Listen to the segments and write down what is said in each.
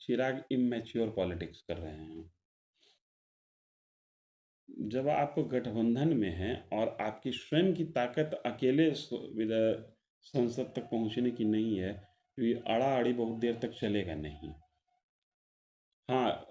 चिराग immature politics कर रहे हैं। जब आप गठबंधन में हैं और आपकी स्वयं की ताकत अकेले संसद तक पहुँचने की नहीं है, तो ये अड़ा-अड़ी बहुत देर तक चलेगा नहीं। हाँ,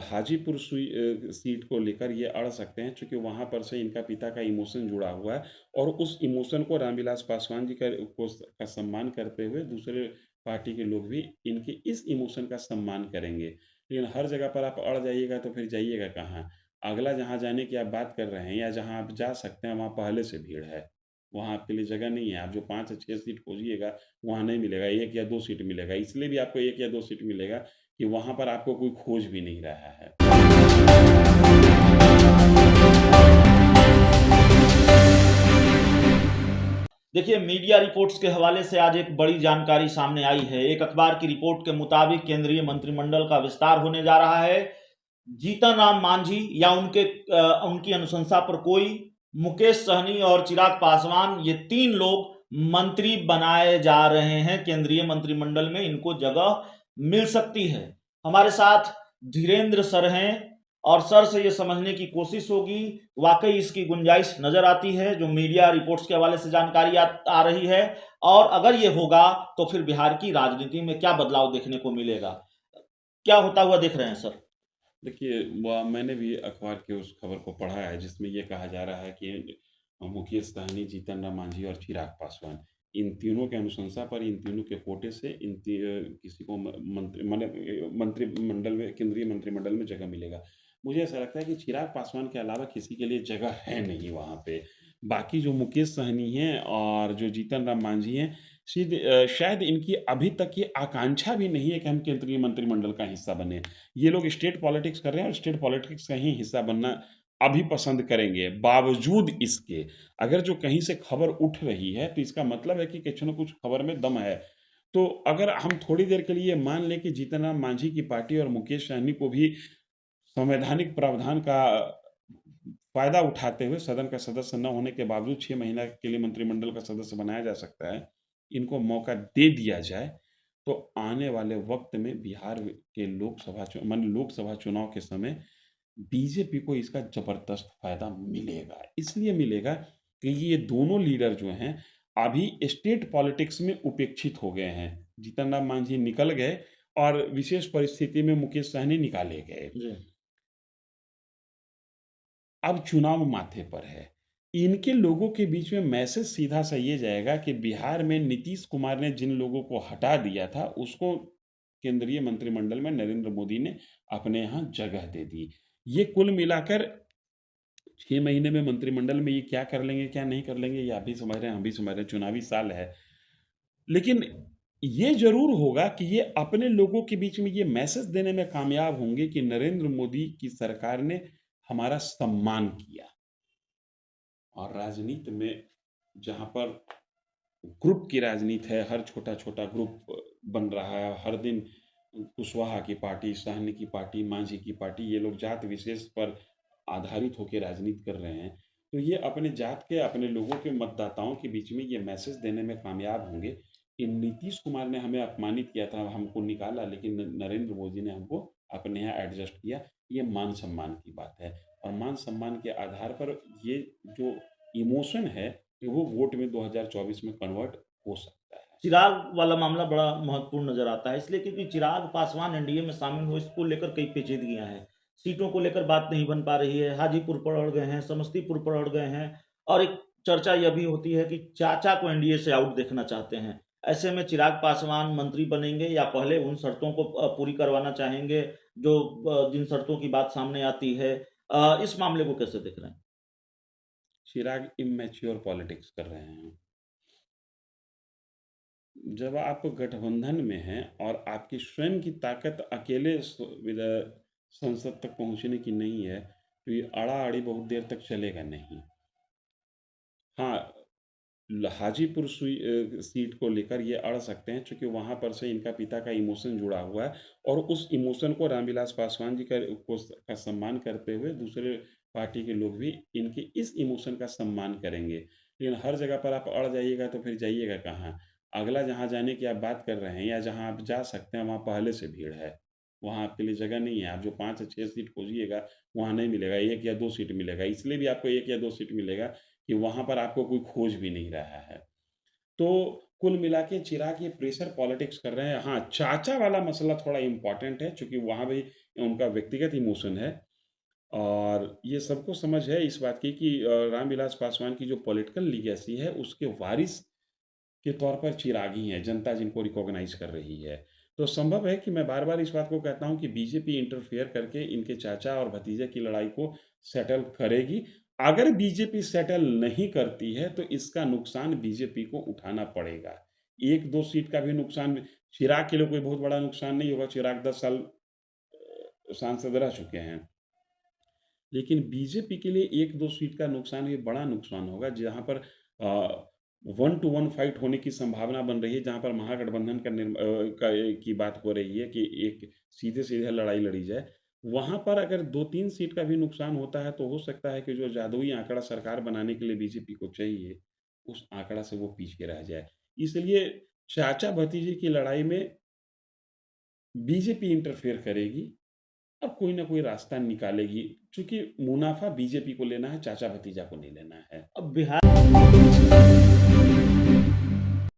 हाजीपुर सीट को लेकर ये अड़ सकते हैं चूँकि वहाँ पर से इनका पिता का इमोशन जुड़ा हुआ है और उस इमोशन को रामविलास पासवान जी का सम्मान करते हुए दूसरे पार्टी के लोग भी इनके इस इमोशन का सम्मान करेंगे। लेकिन हर जगह पर आप अड़ जाइएगा तो फिर जाइएगा कहाँ? अगला जहाँ जाने की आप बात कर रहे हैं या जहाँ आप जा सकते हैं वहाँ पहले से भीड़ है। वहाँ आपके लिए जगह नहीं है। आप जो 5 या 6 सीट खोजिएगा वहाँ नहीं मिलेगा, 1 या 2 सीट मिलेगा। इसलिए भी आपको 1 या 2 सीट मिलेगा कि वहाँ पर आपको कोई खोज भी नहीं रहा है। देखिए, मीडिया रिपोर्ट्स के हवाले से आज एक बड़ी जानकारी सामने आई है। एक अखबार की रिपोर्ट के मुताबिक केंद्रीय मंत्रिमंडल का विस्तार होने जा रहा है। जीतन राम मांझी या उनकी अनुशंसा पर कोई, मुकेश सहनी और चिराग पासवान, ये 3 लोग मंत्री बनाए जा रहे हैं। केंद्रीय मंत्रिमंडल में इनको जगह मिल सकती है। हमारे साथ धीरेन्द्र सर हैं और सर से ये समझने की कोशिश वाकई इसकी गुंजाइश नजर आती है जो मीडिया रिपोर्ट्स के हवाले से जानकारी आ रही है, और अगर ये होगा तो फिर बिहार की राजनीति में क्या बदलाव देखने को मिलेगा, क्या होता हुआ देख रहे हैं सर? देखिए, मैंने भी अखबार की उस खबर को पढ़ा है जिसमें ये कहा जा रहा है कि मुकेश सहनी, जीतन राम मांझी और चिराग पासवान, इन तीनों की अनुशंसा पर इन तीनों के कोटे से किसी को मंत्रिमंडल में, केंद्रीय मंत्रिमंडल में जगह मिलेगा। मुझे ऐसा लगता है कि चिराग पासवान के अलावा किसी के लिए जगह है नहीं वहाँ पे। बाकी जो मुकेश सहनी हैं और जो जीतन राम मांझी हैं, शायद इनकी अभी तक ये आकांक्षा भी नहीं है कि हम केंद्रीय मंत्रिमंडल का हिस्सा बने। ये लोग स्टेट पॉलिटिक्स कर रहे हैं और स्टेट पॉलिटिक्स का ही हिस्सा बनना अभी पसंद करेंगे। बावजूद इसके, अगर जो कहीं से खबर उठ रही है, तो इसका मतलब है कि कुछ न कुछ खबर में दम है। तो अगर हम थोड़ी देर के लिए मान लें कि जीतन राम मांझी की पार्टी और मुकेश सहनी को भी संवैधानिक प्रावधान का फ़ायदा उठाते हुए सदन का सदस्य न होने के बावजूद 6 महीना के लिए मंत्रिमंडल का सदस्य बनाया जा सकता है। इनको मौका दे दिया जाए, तो आने वाले वक़्त में बिहार के लोकसभा चुनाव के समय बीजेपी को इसका ज़बरदस्त फ़ायदा मिलेगा। इसलिए मिलेगा कि ये दोनों लीडर जो हैं, अभी स्टेट पॉलिटिक्स में उपेक्षित हो गए हैं। जीतन राम मांझी निकल गए और विशेष परिस्थिति में मुकेश सहनी निकाले गए। जी। अब चुनाव माथे पर है। इनके लोगों के बीच में मैसेज सीधा-सा ये जाएगा कि बिहार में नीतीश कुमार ने जिन लोगों को हटा दिया था, उसको केंद्रीय मंत्रिमंडल में नरेंद्र मोदी ने अपने यहाँ जगह दे दी। ये कुल मिलाकर 6 महीने में मंत्रिमंडल में ये क्या कर लेंगे, क्या नहीं कर लेंगे, ये आप भी समझ रहे हैं, हम भी समझ रहे हैं, चुनावी साल है। लेकिन ये ज़रूर होगा कि ये अपने लोगों के बीच में ये मैसेज देने में कामयाब होंगे कि नरेंद्र मोदी की सरकार ने हमारा सम्मान किया। और राजनीति में जहाँ पर ग्रुप की राजनीति है, हर छोटा-छोटा ग्रुप बन रहा है, हर दिन कुशवाहा की पार्टी, साहनी की पार्टी, मांझी की पार्टी, ये लोग जात विशेष पर आधारित होके राजनीति कर रहे हैं। तो ये अपने जात के, अपने लोगों के मतदाताओं के बीच में ये मैसेज देने में कामयाब होंगे कि नीतीश कुमार ने हमें अपमानित किया था, हमको निकाला, लेकिन नरेंद्र मोदी ने हमको अपने यहाँ एडजस्ट किया। ये मान-सम्मान की बात है और मान-सम्मान के आधार पर ये जो इमोशन है कि वो वोट में 2024 में कन्वर्ट हो सकता है। चिराग वाला मामला बड़ा महत्वपूर्ण नजर आता है, इसलिए क्योंकि चिराग पासवान एनडीए में शामिल हो, इसको लेकर कई पेचीदगियां हैं। सीटों को लेकर बात नहीं बन पा रही है। हाजीपुर पर अड़ गए हैं, समस्तीपुर पर अड़ गए हैं, और एक चर्चा यह भी होती है कि चाचा को एनडीए से आउट देखना चाहते हैं। ऐसे में चिराग पासवान मंत्री बनेंगे या पहले उन शर्तों को पूरी करवाना चाहेंगे जो जिन शर्तों की बात सामने आती है? इस मामले को कैसे देख रहे हैं? चिराग इमैच्योर पॉलिटिक्स कर रहे हैं। जब आप गठबंधन में हैं और आपकी स्वयं की ताकत अकेले संसद तक पहुँचने की नहीं है, तो ये अड़ा-अड़ी बहुत देर तक चलेगा नहीं। हाँ, हाजीपुर सीट को लेकर ये अड़ सकते हैं चूँकि वहाँ पर से इनका पिता का इमोशन जुड़ा हुआ है और उस इमोशन को रामविलास पासवान जी का सम्मान करते हुए दूसरे पार्टी के लोग भी इनके इस इमोशन का सम्मान करेंगे। लेकिन हर जगह पर आप अड़ जाइएगा तो फिर जाइएगा कहाँ? अगला जहाँ जाने की आप बात कर रहे हैं या जहाँ आप जा सकते हैं, वहाँ पहले से भीड़ है। वहाँ आपके लिए जगह नहीं है। आप जो 5 या 6 सीट खोजिएगा, वहाँ नहीं मिलेगा, 1 या 2 सीट मिलेगा। इसलिए भी आपको 1 या 2 सीट मिलेगा कि वहाँ पर आपको कोई खोज भी नहीं रहा है। तो कुल मिला के चिराग ये प्रेशर पॉलिटिक्स कर रहे हैं। हाँ, चाचा वाला मसला थोड़ा इम्पोर्टेंट है, चूँकि वहाँ भी उनका व्यक्तिगत इमोशन है और ये सबको समझ है इस बात की कि रामविलास पासवान की जो पॉलिटिकल लीगेसी है, उसके वारिस के तौर पर चिराग ही हैं, जनता जिनको रिकॉग्नाइज़ कर रही है। तो संभव है कि मैं बार-बार इस बात को कहता हूँ कि बीजेपी इंटरफेयर करके इनके चाचा और भतीजे की लड़ाई को सेटल करेगी। अगर बीजेपी सेटल नहीं करती है, तो इसका नुकसान बीजेपी को उठाना पड़ेगा। 1-2 सीट का भी नुकसान चिराग के लिए कोई बहुत बड़ा नुकसान नहीं होगा, चिराग 10 साल सांसद रह चुके हैं। लेकिन बीजेपी के लिए 1-2 सीट का नुकसान ये बड़ा नुकसान होगा, जहाँ पर 1 टू 1 फाइट होने की संभावना बन रही है, जहाँ पर महागठबंधन की बात हो रही है कि एक सीधे-सीधे लड़ाई लड़ी जाए। वहाँ पर अगर 2-3 सीट का भी नुकसान होता है, तो हो सकता है कि जो जादुई आंकड़ा सरकार बनाने के लिए बीजेपी को चाहिए, उस आंकड़ा से वो पीछे रह जाए। इसलिए चाचा-भतीजे की लड़ाई में बीजेपी इंटरफेयर करेगी और कोई ना कोई रास्ता निकालेगी, चूँकि मुनाफ़ा बीजेपी को लेना है, चाचा-भतीजा को नहीं लेना है। अब बिहार